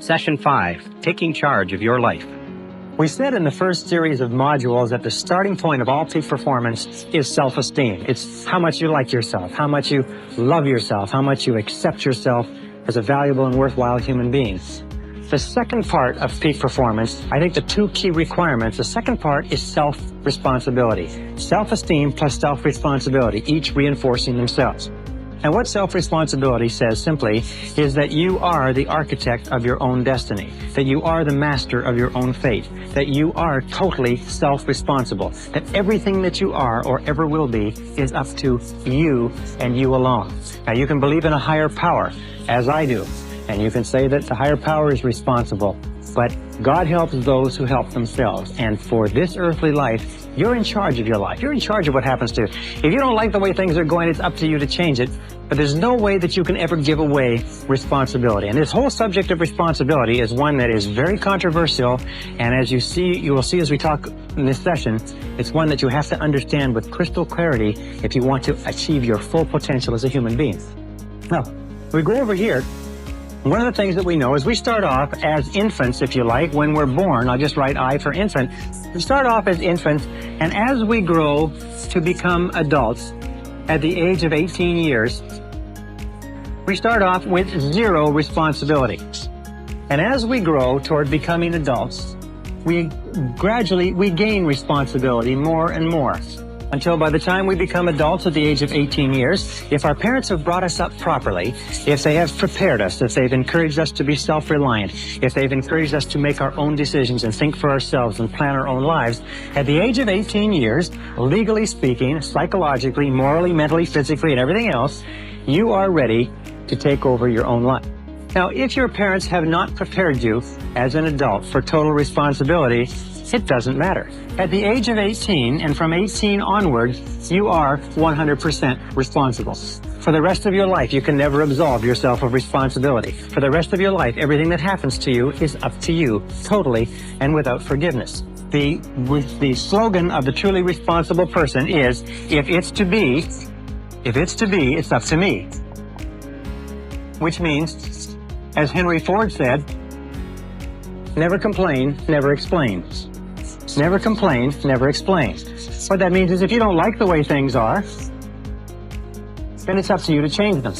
Session 5, Taking Charge of Your Life. We said in the first series of modules that the starting point of all peak performance is self-esteem. It's how much you like yourself, how much you love yourself, how much you accept yourself as a valuable and worthwhile human being. The second part of peak performance, I think the two key requirements, the second part is self-responsibility. Self-esteem plus self-responsibility, each reinforcing themselves. And what self-responsibility says simply is that you are the architect of your own destiny, that you are the master of your own fate, that you are totally self-responsible, that everything that you are or ever will be is up to you and you alone. Now you can believe in a higher power, as I do, and you can say that the higher power is responsible, but God helps those who help themselves. And for this earthly life, you're in charge of your life. You're in charge of what happens to you. If you don't like the way things are going, it's up to you to change it. But there's no way that you can ever give away responsibility. And this whole subject of responsibility is one that is very controversial. And as you will see as we talk in this session, it's one that you have to understand with crystal clarity if you want to achieve your full potential as a human being. Now, we go over here. One of the things that we know is we start off as infants, if you like, when we're born. I'll just write I for infant. We start off as infants, and as we grow to become adults at the age of 18 years, we start off with zero responsibility. And as we grow toward becoming adults, we gain responsibility more and more. Until by the time we become adults at the age of 18 years, if our parents have brought us up properly, if they have prepared us, if they've encouraged us to be self-reliant, if they've encouraged us to make our own decisions and think for ourselves and plan our own lives, at the age of 18 years, legally speaking, psychologically, morally, mentally, physically, and everything else, you are ready to take over your own life. Now, if your parents have not prepared you as an adult for total responsibility, it doesn't matter. At the age of 18 and from 18 onwards, you are 100% responsible. For the rest of your life, you can never absolve yourself of responsibility. For the rest of your life, everything that happens to you is up to you, totally and without forgiveness. The slogan of the truly responsible person is, if it's to be, it's up to me. Which means, as Henry Ford said, never complain, never explain. Never complain, never explain. What that means is if you don't like the way things are, then it's up to you to change them.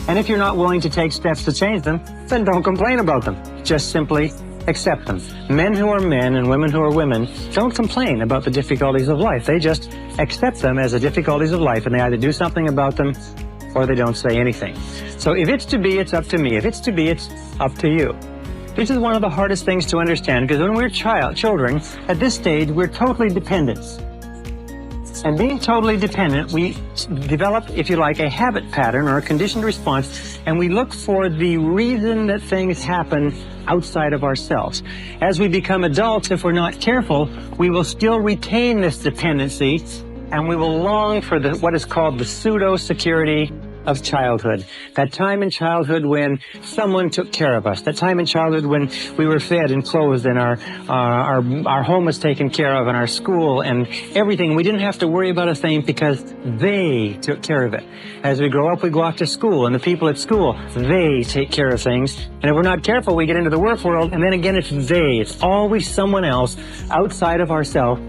And if you're not willing to take steps to change them, then don't complain about them. Just simply accept them. Men who are men and women who are women don't complain about the difficulties of life. They just accept them as the difficulties of life, and they either do something about them or they don't say anything. So if it's to be, it's up to me. If it's to be, it's up to you. This is one of the hardest things to understand, because when we're children, at this stage, we're totally dependent. And being totally dependent, we develop, if you like, a habit pattern or a conditioned response, and we look for the reason that things happen outside of ourselves. As we become adults, if we're not careful, we will still retain this dependency, and we will long for what is called the pseudo-security of childhood. That time in childhood when someone took care of us. That time in childhood when we were fed and clothed and our home was taken care of and our school and everything. We didn't have to worry about a thing because they took care of it. As we grow up, we go off to school, and the people at school, they take care of things. And if we're not careful, we get into the work world, and then again it's they. It's always someone else outside of ourselves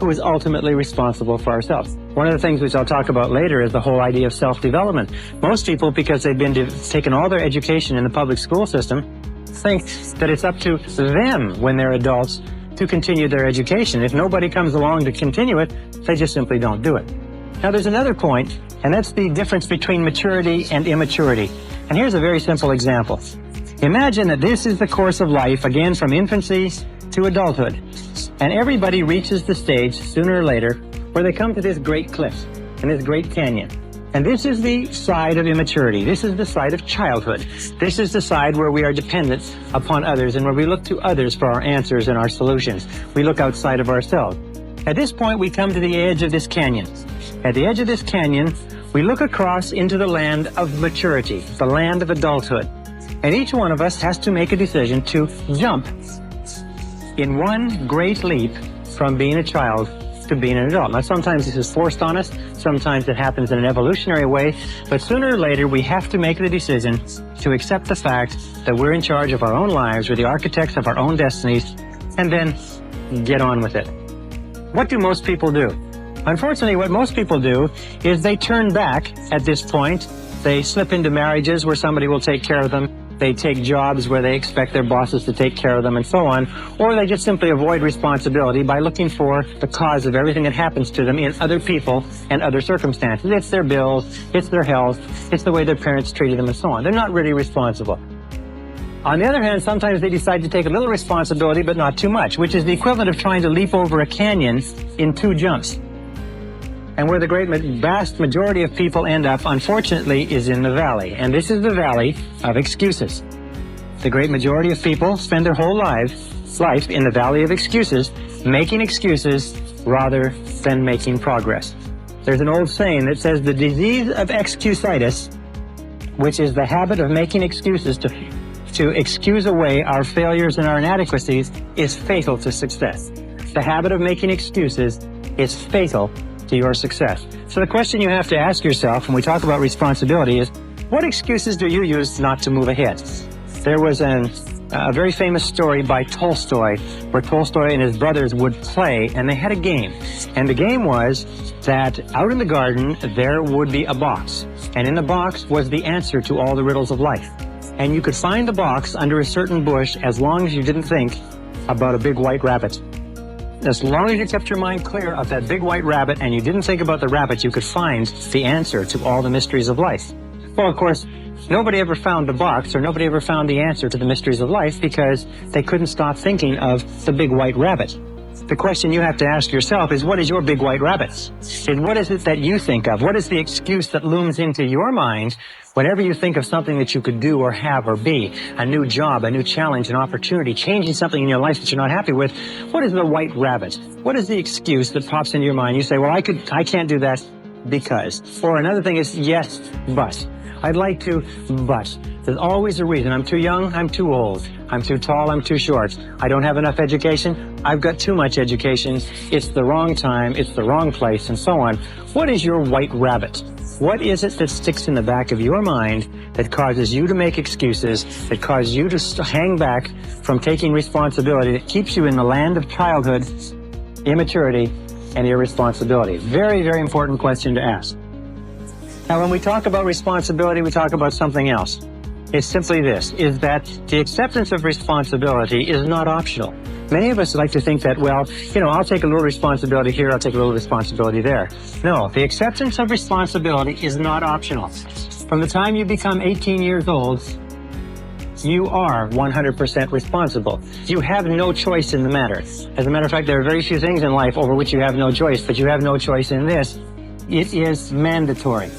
who is ultimately responsible for ourselves. One of the things which I'll talk about later is the whole idea of self-development. Most people, because they've been taken all their education in the public school system, think that it's up to them when they're adults to continue their education. If nobody comes along to continue it, they just simply don't do it. Now there's another point, and that's the difference between maturity and immaturity. And here's a very simple example. Imagine that this is the course of life, again from infancy to adulthood. And everybody reaches the stage, sooner or later, where they come to this great cliff and this great canyon. And this is the side of immaturity. This is the side of childhood. This is the side where we are dependent upon others and where we look to others for our answers and our solutions. We look outside of ourselves. At this point, we come to the edge of this canyon. At the edge of this canyon, we look across into the land of maturity, the land of adulthood. And each one of us has to make a decision to jump in one great leap from being a child to being an adult. Now, sometimes this is forced on us, Sometimes it happens in an evolutionary way, but sooner or later we have to make the decision to accept the fact that we're in charge of our own lives, we're the architects of our own destinies, and then get on with it. What do most people do? Unfortunately, what most people do is they turn back at this point. They slip into marriages where somebody will take care of them. They take jobs where they expect their bosses to take care of them and so on. Or they just simply avoid responsibility by looking for the cause of everything that happens to them in other people and other circumstances. It's their bills, it's their health, it's the way their parents treated them and so on. They're not really responsible. On the other hand, sometimes they decide to take a little responsibility, but not too much, which is the equivalent of trying to leap over a canyon in 2 jumps. And where the vast majority of people end up, unfortunately, is in the valley. And this is the valley of excuses. The great majority of people spend their whole life in the valley of excuses, making excuses rather than making progress. There's an old saying that says the disease of excusitis, which is the habit of making excuses to excuse away our failures and our inadequacies, is fatal to success. The habit of making excuses is fatal to your success. So the question you have to ask yourself when we talk about responsibility is, what excuses do you use not to move ahead? There was a very famous story by Tolstoy, where Tolstoy and his brothers would play, and they had a game. And the game was that out in the garden, there would be a box. And in the box was the answer to all the riddles of life. And you could find the box under a certain bush as long as you didn't think about a big white rabbit. As long as you kept your mind clear of that big white rabbit and you didn't think about the rabbit, you could find the answer to all the mysteries of life. Well, of course, nobody ever found the box, or nobody ever found the answer to the mysteries of life because they couldn't stop thinking of the big white rabbit. The question you have to ask yourself is, what is your big white rabbit? And what is it that you think of? What is the excuse that looms into your mind whenever you think of something that you could do or have or be? A new job, a new challenge, an opportunity, changing something in your life that you're not happy with. What is the white rabbit? What is the excuse that pops into your mind? You say, well, I can't do that because. Or another thing is, yes, but. I'd like to, but. There's always a reason. I'm too young, I'm too old. I'm too tall, I'm too short. I don't have enough education, I've got too much education. It's the wrong time, it's the wrong place, and so on. What is your white rabbit? What is it that sticks in the back of your mind that causes you to make excuses, that causes you to hang back from taking responsibility, that keeps you in the land of childhood, immaturity, and irresponsibility? Very, very important question to ask. Now, when we talk about responsibility, we talk about something else. It's simply this, is that the acceptance of responsibility is not optional. Many of us like to think that, well, I'll take a little responsibility here, I'll take a little responsibility there. No, the acceptance of responsibility is not optional. From the time you become 18 years old, you are 100% responsible. You have no choice in the matter. As a matter of fact, there are very few things in life over which you have no choice, but you have no choice in this. It is mandatory.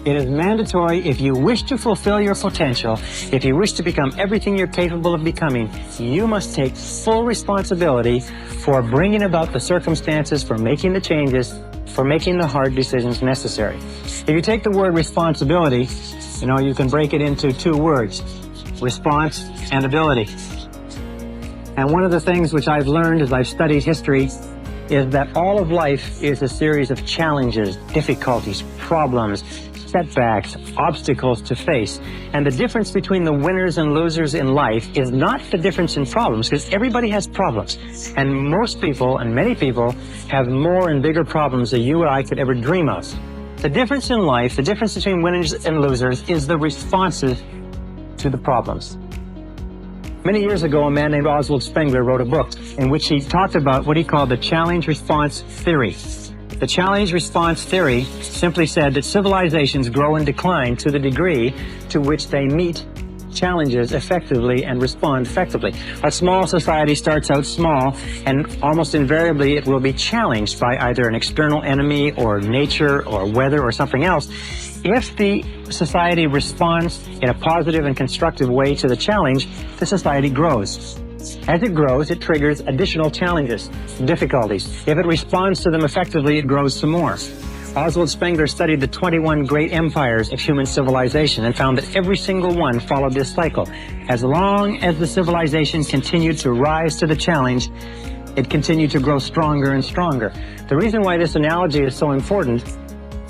It is mandatory if you wish to fulfill your potential, if you wish to become everything you're capable of becoming, you must take full responsibility for bringing about the circumstances, for making the changes, for making the hard decisions necessary. If you take the word responsibility, you can break it into 2 words, response and ability. And one of the things which I've learned as I've studied history is that all of life is a series of challenges, difficulties, problems, setbacks, obstacles to face. And the difference between the winners and losers in life is not the difference in problems, because everybody has problems. And most people, and many people, have more and bigger problems than you or I could ever dream of. The difference in life, the difference between winners and losers, is the responses to the problems. Many years ago, a man named Oswald Spengler wrote a book in which he talked about what he called the challenge-response theory. The challenge-response theory simply said that civilizations grow and decline to the degree to which they meet challenges effectively and respond effectively. A small society starts out small, and almost invariably it will be challenged by either an external enemy or nature or weather or something else. If the society responds in a positive and constructive way to the challenge, the society grows. As it grows, it triggers additional challenges, difficulties. If it responds to them effectively, it grows some more. Oswald Spengler studied the 21 great empires of human civilization and found that every single one followed this cycle. As long as the civilization continued to rise to the challenge, it continued to grow stronger and stronger. The reason why this analogy is so important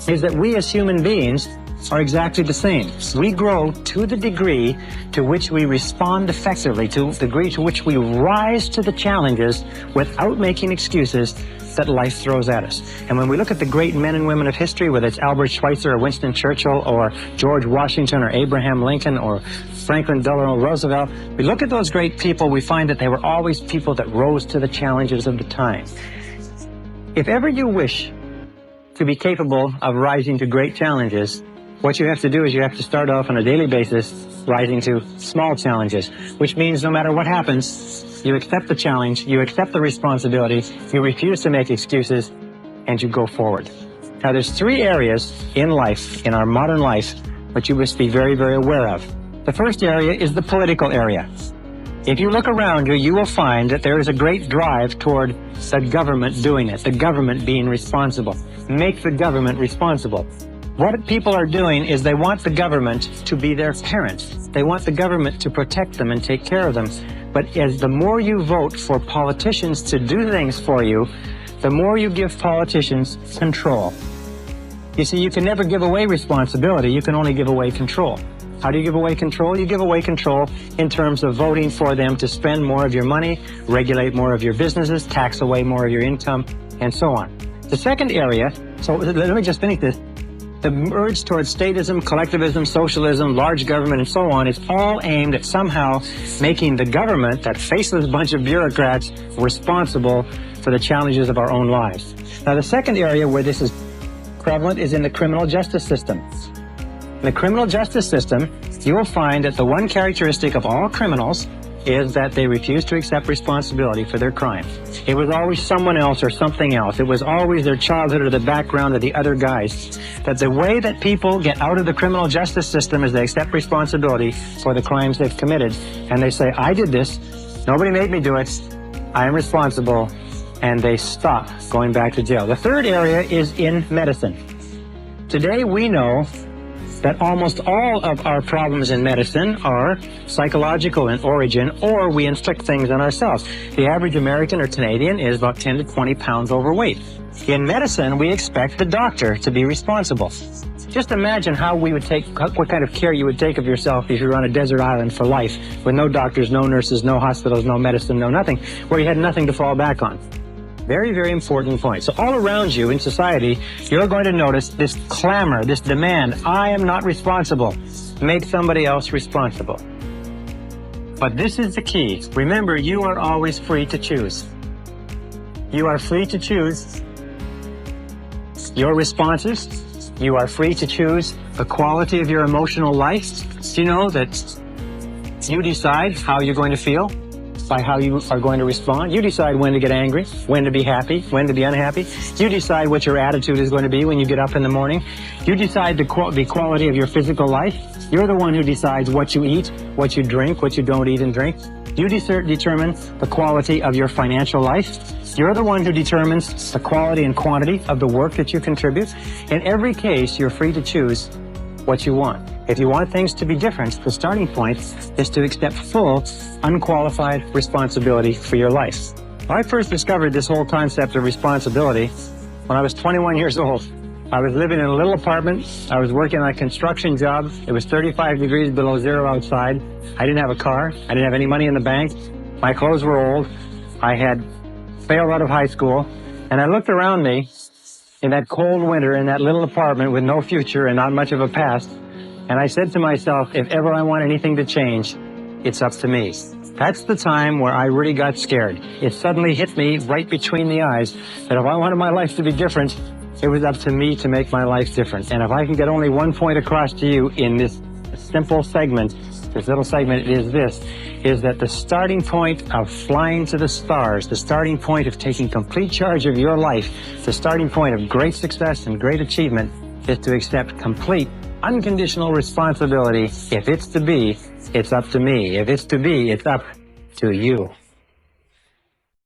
is that we as human beings are exactly the same. We grow to the degree to which we respond effectively, to the degree to which we rise to the challenges without making excuses that life throws at us. And when we look at the great men and women of history, whether it's Albert Schweitzer or Winston Churchill or George Washington or Abraham Lincoln or Franklin Delano Roosevelt, we look at those great people, we find that they were always people that rose to the challenges of the time. If ever you wish to be capable of rising to great challenges, what you have to do is you have to start off on a daily basis rising to small challenges, which means no matter what happens, you accept the challenge, you accept the responsibility, you refuse to make excuses, and you go forward. Now, there's three areas in life, in our modern life, which you must be very, very aware of. The first area is the political area. If you look around you, you will find that there is a great drive toward the government doing it, the government being responsible. Make the government responsible. What people are doing is they want the government to be their parent. They want the government to protect them and take care of them. But as the more you vote for politicians to do things for you, the more you give politicians control. You see, you can never give away responsibility. You can only give away control. How do you give away control? You give away control in terms of voting for them to spend more of your money, regulate more of your businesses, tax away more of your income, and so on. The second area, so let me just finish this. The urge towards statism, collectivism, socialism, large government, and so on is all aimed at somehow making the government, that faceless bunch of bureaucrats, responsible for the challenges of our own lives. Now, the second area where this is prevalent is in the criminal justice system. In the criminal justice system, you will find that the one characteristic of all criminals is that they refuse to accept responsibility for their crime. It was always someone else or something else. It was always their childhood or the background or the other guys. That the way that people get out of the criminal justice system is they accept responsibility for the crimes they've committed. And they say, I did this, nobody made me do it, I am responsible, and they stop going back to jail. The third area is in medicine. Today we know that almost all of our problems in medicine are psychological in origin, or we inflict things on ourselves. The average American or Canadian is about 10 to 20 pounds overweight. In medicine, we expect the doctor to be responsible. Just imagine how we would take, what kind of care you would take of yourself if you were on a desert island for life, with no doctors, no nurses, no hospitals, no medicine, no nothing, where you had nothing to fall back on. Very, very important point. So all around you in society, you're going to notice this clamor, this demand, I am not responsible. Make somebody else responsible. But this is the key. Remember, you are always free to choose. You are free to choose your responses. You are free to choose the quality of your emotional life. You know that you decide how you're going to feel by how you are going to respond. You decide when to get angry, when to be happy, when to be unhappy. You decide what your attitude is going to be when you get up in the morning. You decide the quality of your physical life. You're the one who decides what you eat, what you drink, what you don't eat and drink. You determine the quality of your financial life. You're the one who determines the quality and quantity of the work that you contribute. In every case, you're free to choose what you want. If you want things to be different, the starting point is to accept full, unqualified responsibility for your life. I first discovered this whole concept of responsibility when I was 21 years old. I was living in a little apartment. I was working on a construction job. It was 35 degrees below zero outside. I didn't have a car. I didn't have any money in the bank. My clothes were old. I had failed out of high school. And I looked around me in that cold winter in that little apartment with no future and not much of a past. And I said to myself, if ever I want anything to change, it's up to me. That's the time where I really got scared. It suddenly hit me right between the eyes that if I wanted my life to be different, it was up to me to make my life different. And if I can get only one point across to you in this simple segment, this little segment is that the starting point of flying to the stars, the starting point of taking complete charge of your life, the starting point of great success and great achievement is to accept complete unconditional responsibility. If it's to be, it's up to me. If it's to be, it's up to you.